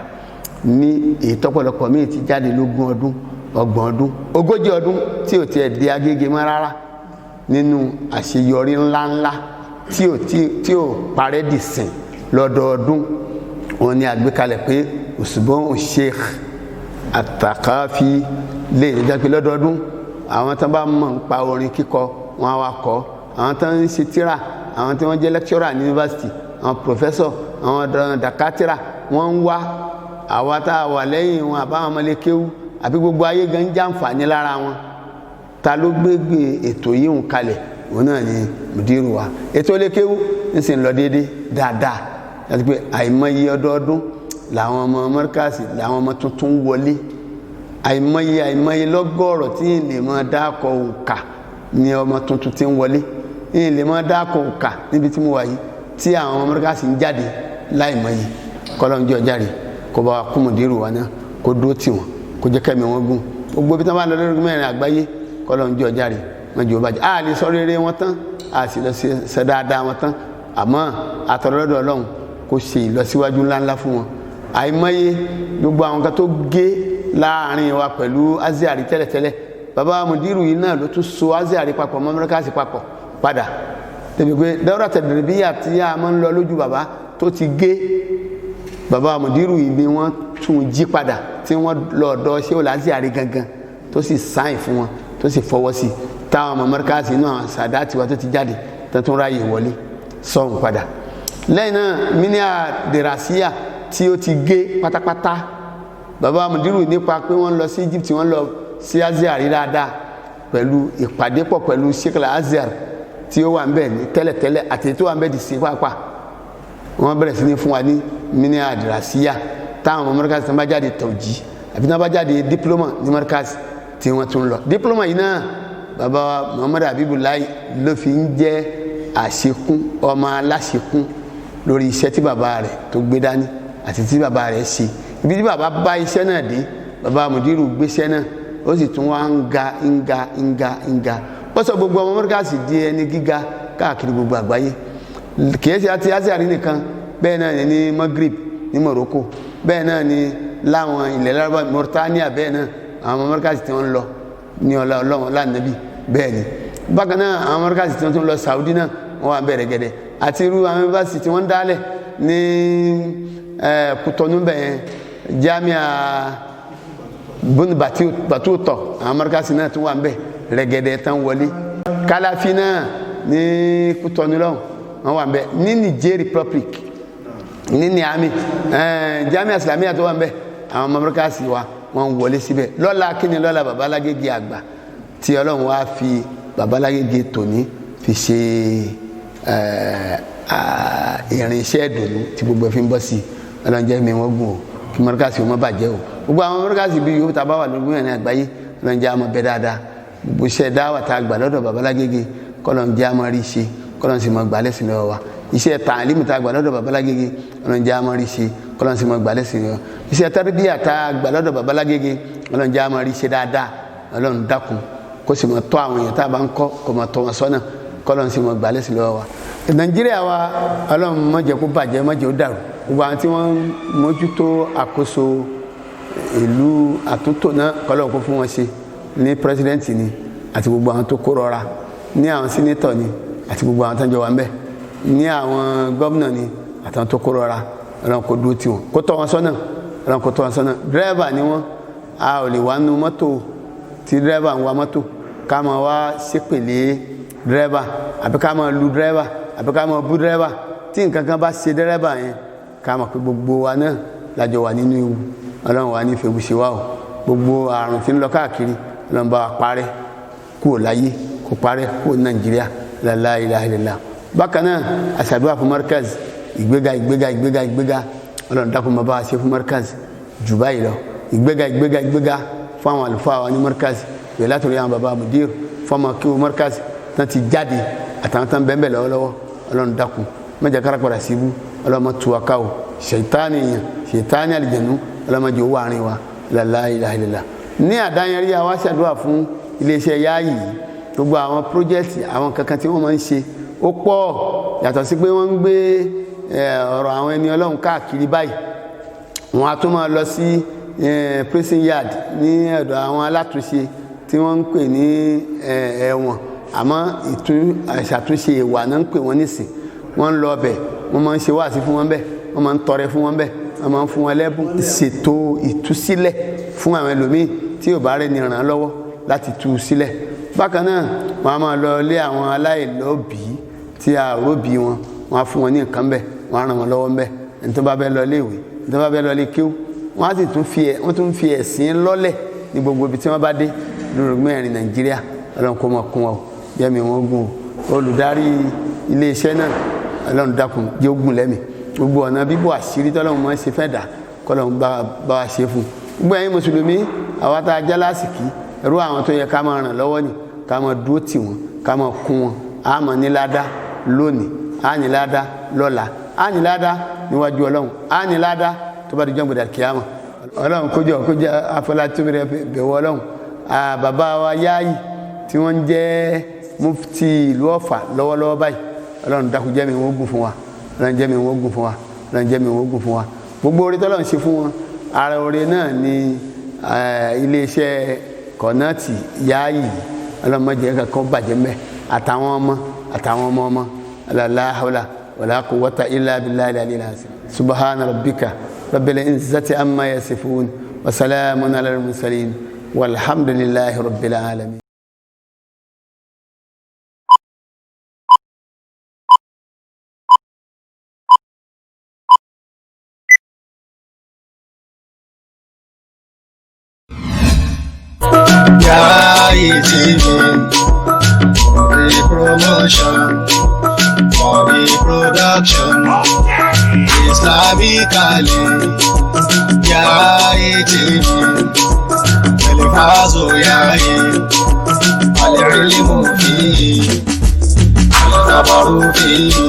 ní ìtọ́pọ̀lọpọ̀ míì ti jáde lógún ọdún, 30 ọdún, 40 ọdún tí ò tiẹ̀ di Agége mọ́ rárá nínú àṣeyọrí ńláńlá tí ò parẹ́ dì sìn lọ́dọọdún. Wọ́n ní àgbékalẹ̀ pé Usbun Sheikh At-Thaqafi lè jẹ́ pé lọ́dọọdún àwọn tán bá mọ̀ ń pa orin kíkọ wọn á wá kọ́, àwọn tán ń ṣe tíra, àwọn tí wọ́n jẹ́ lecturer ní university, àwọn professor, àwọn dakatira, wọ́n ń wá. àwa tá a wà lẹ́yìn wọn àbáwọn ọmọlékéwú àbí gbogbo ayé gan jàǹfààní lára wọn. Ta ló gbégbé ètò yìí ń kalẹ̀? Òun náà ni Mudiru wa. Ètò lékéwú ń sì ń lọ déédéé dáadáa, láti pé àìmọye ọdọọdún làwọn ọmọ Markazi làwọn ọmọ tuntun wọlé, àìmọye lọ́gọ́rọ̀ tí ń lè máa dákọ̀ òǹkà ní ọmọ tuntun tí ń wọlé, ń lè máa dákọ̀ òǹkà níbi tí mo wà yìí tí àwọn ọmọ Markazi ń jáde láìmọye. Kọ́lọ́njọ́ járe kó bá wa kú Mudiru wa náà, kó dúró tì wọ́n, kó jẹ́ kẹ́mi wọn gùn. Gbogbo bí tí wọ́n bá lọ lórí mẹ́rin àgbáyé, kọ́lọ́njọ́ járe mọ́jú ọba jẹ́. A lè sọ rere wọn tán, a sì lọ ṣe dáadáa wọn tán, àmọ́ àtọ̀rọ̀lọ́dọ̀ Ọlọ́run kó ṣe ìlọsíwájú ńláńlá fún wọn. Àìmọye gbogbo àwọn kan tó gé láàrin wa pẹ̀lú Azhari tẹ́lẹ̀tẹ́lẹ̀, bàbá Mudiru yìí náà ló tún so Azhari papọ̀ mọ́ Markazi papọ̀ padà. Débi pé Dawra Tadribiyya tí a máa ń lọ lójú bàbá tó ti gé, bàbá Mudiru yìí ni wọ́n tún jí padà tí wọ́n lọ ọ̀dọ̀ Sheikh Azhari gangan tó sì sáìn fún wọn tó sì fọwọ́ sí, táwọn ọmọ Markazi náà Sàdáàtì wa tó ti jáde tó tún ráyè wọlé sọ̀hún padà. Lẹ́yìn náà Minia Derasiya tí ó ti gé pátápátá, bàbá Mudiru nípa pé wọ́n lọ sí Egypt, wọ́n lọ sí Azhari dáadáa pẹ̀lú ìpàdé pọ̀ pẹ̀lú Sheikh Azhari tí ó wà ń bẹ̀ ní tẹ́lẹ̀tẹ́lẹ̀ àti tó wà ń bẹ̀ di sí pàápàá. Wọ́n bẹ̀rẹ̀ sí ní fún wa ní Minia Derasiya táwọn ọmọ Markazi tán bá jáde tọ̀jì àbí tán bá jáde diploma ní Markazi tí wọ́n tún lọ. Diploma yìí náà bàbá Muhammad Habibullahi ló fi ń jẹ́ àṣekún, ọmọ aláṣekún lórí iṣẹ́ tí bàbá rẹ̀ tó gbé dání àti tí bàbá rẹ̀ ṣe. Ibi tí bàbá bá iṣẹ́ náà dé, bàbá Mudiru gbéṣẹ́ náà, ó sì tún wá ń ga. Ó sọ gbogbo ọmọ Markazi di ẹni gíga káàkiri gbogbo àgbáyé. Kìí ṣe àti Azhari nìkan, bẹ́ẹ̀ náà ní Maghrib, ní Morocco bẹ́ẹ̀ náà ni láwọn ilẹ̀ Lárúbá Mauritania bẹ́ẹ̀ náà àwọn mọ́ríkàsì tí wọ́n ń lọ ní ọlọ́run lánàbí bẹ́ẹ̀ ni bákan náà àwọn mọ́ríkàsì tí wọ́n tún lọ Saudi náà wọ́n wà bẹ̀rẹ̀ gẹ̀dẹ̀ àti irú àwọn yunifásitì tí wọ́n ń dálẹ̀ ní Kútọ́nù bẹ́ẹ̀ Jamia Bun Batuta àwọn mọ́ríkàsì náà tún wà ń bẹ̀ rẹ̀gẹ̀dẹ̀ tán wọlé Kalafi náà ní Kútọ́nù lọ́hùn wọ́n wà ń bẹ̀ ní Niger Republic ní Niamey Jamia Islamiyya tó wà ń bẹ̀ àwọn mọ́ríkàsì wa wọ́n wọlé síbẹ̀ lọ́la kíni lọ́la Babalágége àgbà tí Ọlọ́run wá fi Babalágége tòní fi ṣe irinṣẹ́ ìdùnnú tí gbogbo fi ń bọ́ sí Ọlọ́run jẹ́ mi wọ́n gùn o kí mọ́ríkàsì wọn má bàjẹ́ o gbogbo àwọn mọ́ríkàsì bíi yòówù tá a bá wà lórí ìrìn àgbáyé Ọlọ́run jẹ́ àmọ́ bẹ́ dáadáa gbogbo iṣẹ́ dáwà tá a gbà lọ́dọ̀ Babalágége kọ́lọ́run jẹ́ àmọ́ rí ṣe kọ́lọ́run sì mọ́ gbà lẹ́sìn lọ́wọ́ wa iṣẹ́ tààlímù tá a gbà lọ́dọ̀ Babalágége Ọlọ́run jẹ́ àmọ́ rí ṣe kọ́lọ́run sì mọ́ gbà lẹ́sìn lọ́wọ́ iṣẹ́ tarbíyà tá a gbà lọ́dọ̀ Babalágége Ọlọ́run jẹ́ àmọ́ rí ṣe dáadáa Ọlọ́run dákun kó sì mọ́ tọ́ àwọn èèyàn tá a bá ń kọ́ kó mọ́ tọ́ wọn sọ́nà kọ́lọ́run sì mọ́ gbà lẹ́sìn lọ́wọ́ wa Nàìjíríà wa Ọlọ́run má jẹ́ kó bàjẹ́ má jẹ́ ó dàrú gbogbo àwọn tí wọ́n mójútó àkóso ìlú àtúntò náà kọ́lọ́run kó fún wọn ṣe ní pírẹsidẹ́ǹtì ni àti gbogbo àwọn tó kó rọra ní àwọn sínétọ̀ ni àti gbogbo àwọn tó ń jọ wà ń bẹ̀ ní àwọn gómìnà ni àtàwọn tó kó rọra Ọlọ́run kó dúró tì wọ́n kó tọ́ wọn sọ́nà Ọlọ́run kó tọ́ wọn sọ́nà dírẹ́bà ni wọ́n a ò lè wá nu mọ́tò tí dírẹ́bà ń wa mọ́tò ká máa wá ṣépèlé dírẹ́bà àbí ká máa lu dírẹ́bà àbí ká máa bú dírẹ́bà tí nǹkan kan bá ṣe dírẹ́bà yẹn ká mọ̀ pé gbogbo wa náà lájọ wà nínú ewu Ọlọ́run wà ní ìfẹ́ ṣe wá o gbogbo àrùn tí ń lọ káàkiri Ọlọ́run bá wa parẹ́ kúrò láyé kó parẹ́ kúrò Nàìjíríà la ilaha illallah bákan náà àṣàdúrà fún Markaz ìgbéga Ọlọ́run dákun máa bá wa ṣe fún Markaz jù báyìí lọ ìgbéga fún àwọn àlùfáà wa ní Markaz yóò látòrí àwọn bàbá mudir fún ọmọ kí o Markaz tán ti jáde àtàwọn tán bẹ́ẹ̀ lọ́wọ́lọ́wọ́ Ọlọ́run dákun mẹ́jọ kára padà síbú Ọlọ́run má tú wa ká o ṣètáni èèyàn ṣètáni àlìjẹ̀nú Ọlọ́run má jẹ́ owó àárín wa la ilaha illallah ní àdáyẹrí àwa ṣàdúrà fún iléeṣẹ́ Yayi gbogbo àwọn pírójẹ́tì àwọn kankan tí wọ́n máa ń ṣe ó pọ̀ yàtọ̀ sí pé wọ́n ń gbé ọ̀rọ̀ àwọn ẹni Ọlọ́run káàkiri báyìí wọ́n á tún máa lọ sí prison yard ní ọ̀dọ̀ àwọn alátúnṣe tí wọ́n ń pè ní ẹ̀wọ̀n àmọ́ ìṣàtúnṣe ìwà náà ń pè wọ́n nísìn wọ́n ń lọ ọbẹ̀ wọ́n máa ń ṣe wáàsí fún wọn bẹ́ẹ̀ wọ́n máa ń tọrẹ fún wọn bẹ́ẹ̀ wọ́n máa ń fún wọn lẹ́bùn ṣètò ìtúsílẹ̀ fún àwọn ẹlòmíì tí ò bá rẹ̀ ní ràn án lọ́wọ́ láti tú u sílẹ̀ bákan náà wọ́n á máa lọ lé àwọn aláìlóbìí tí a róbì wọn wọ́n á fún wọn ní nǹkan bẹ́ẹ̀ wọ́n á ràn wọn lọ́wọ́ bẹ́ẹ̀ ẹni tó bá bẹ́ẹ̀ lọ léèwé ẹni tó bá bẹ́ẹ̀ lọ lé kíw wọ́n á sì tún fi ẹ̀sìn lọ́lẹ̀ ní gbogbo ibi tí wọ́n bá dé lórí mẹ́rin Nàìjíríà Ọlọ́run kó mọ̀ kún wọn yẹ́mi wọn gùn olùdarí iléeṣẹ́ náà Ọlọ́run dákun jẹ́ ogun lẹ́mìí gbogbo ọ̀nà bíbọ̀ àṣírí tọ́lọ́run mọ́ ṣe fẹ́ dà kọ́lọ́run bá wa ṣe fún gbogbo ẹ̀yin mùsùlùmí àwa tá a já lásìkí ẹrú àwọn tó yẹ ká máa ràn lọ́wọ́ ni ká máa dúró tì wọ́n ká máa kún wọn á máa ní ládá lónìí á ní ládá lọ́la á ní ládá níwájú Ọlọ́run á ní ládá tó bá di jọ́ gbọdọ̀ kíámà Ọlọ́run kójọ afọlátóbi rẹ bẹ̀wọ̀ Ọlọ́run bàbá wa Yayi tí wọ́n jẹ́ mufti ìlú Ọ̀fà lọ́wọ́lọ́wọ́ báyìí Ọlọ́run dákun jẹ́ mi wọ́n gùn fún wa Ọlọ́run jẹ́ mi wọ́n gùn fún wa Ọlọ́run jẹ́ mi wọ́n gùn fún wa gbogbo orí tọ́lọ́run ṣe fún wọn ara orí náà ni iléeṣẹ́ kọ̀nàtì Yayi Ọlọ́run má jẹ́ kankan bàjẹ́ mẹ́ àtàwọn ọmọ la hawla wala quwwata illa billahi al-aliyyil azim subhana rabbika rabbil izzati amma yasifun wa salamun alal mursalin walhamdulillahi rabbil alamin. Yayi TV, promotion, for the production, Islamically. Yayi TV, Telefazo Yayi, al-ilmu fihi, al-khabaru fihi.